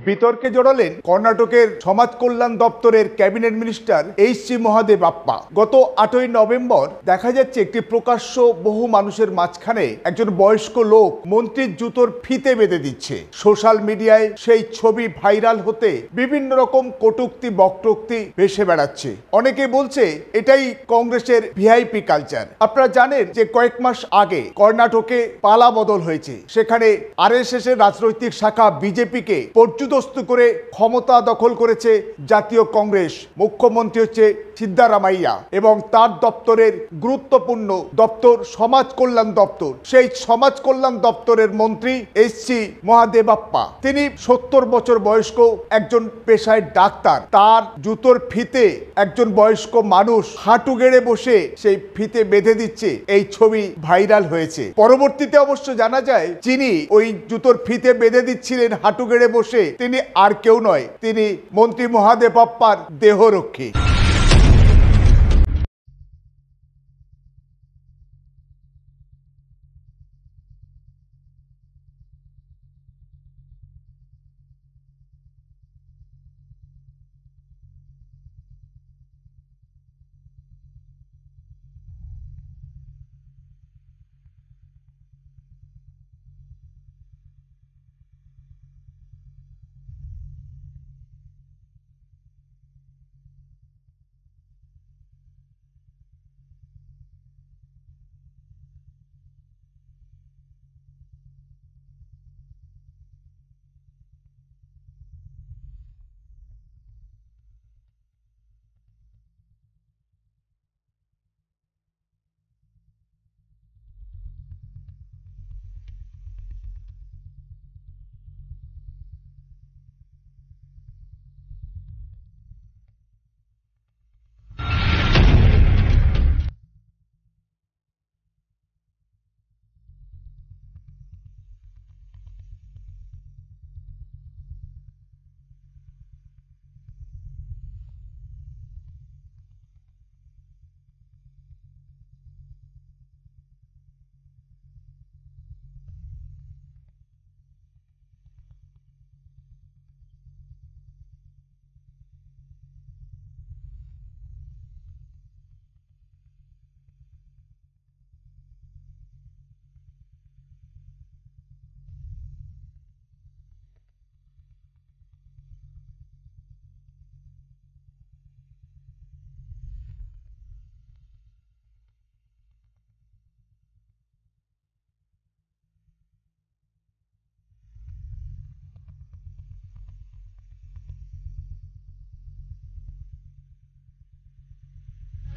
বিতর্কে জড়ালেন কর্ণাটকের সমাজ কল্যাণ দপ্তরের ক্যাবিনেট মিনিস্টার এইচ.সি. মহাদেবাপ্পা। গত 8ই নভেম্বর দেখা যাচ্ছে একটি প্রকাশ্য বহু মানুষের মাঝখানে একজন বয়স্ক লোক মন্ত্রীর জুতোর ফিতে বেঁধে দিচ্ছে। সোশ্যাল মিডিয়ায় সেই ছবি ভাইরাল হতে বিভিন্ন রকম কটূক্তি বক্তব্য ভেসে বেড়াচ্ছে। অনেকে বলছে এটাই কংগ্রেসের ভিআইপি কালচার। আপনারা জানেন যে কয়েক মাস আগে কর্ণাটকে পালা বদল হয়েছে, সেখানে আরএসএস এর রাজনৈতিক শাখা বিজেপিকে পর্যুদস্ত করে ক্ষমতা দখল করেছে জাতীয় কংগ্রেস। মুখ্যমন্ত্রী হচ্ছে সিদ্ধারামাইয়া এবং তার দপ্তরের গুরুত্বপূর্ণ দপ্তর সমাজ কল্যাণ দপ্তর। সেই সমাজ কল্যাণ দপ্তরের মন্ত্রী এইচ.সি. মহাদেবাপ্পা, তিনি 70 বছর বয়স্ক একজন পেশায় ডাক্তার। তার জুতোর ফিতে একজন বয়স্ক মানুষ হাঁটু গেড়ে বসে সেই ফিতে বেঁধে দিচ্ছে, এই ছবি ভাইরাল হয়েছে। পরবর্তীতে অবশ্য জানা যায় যিনি ওই জুতোর ফিতে বেঁধে দিচ্ছিলেন হাঁটু গেড়ে বসে, তিনি আর কেউ নয়, তিনি মন্ত্রী মহাদেবাপ্পার দেহরক্ষী।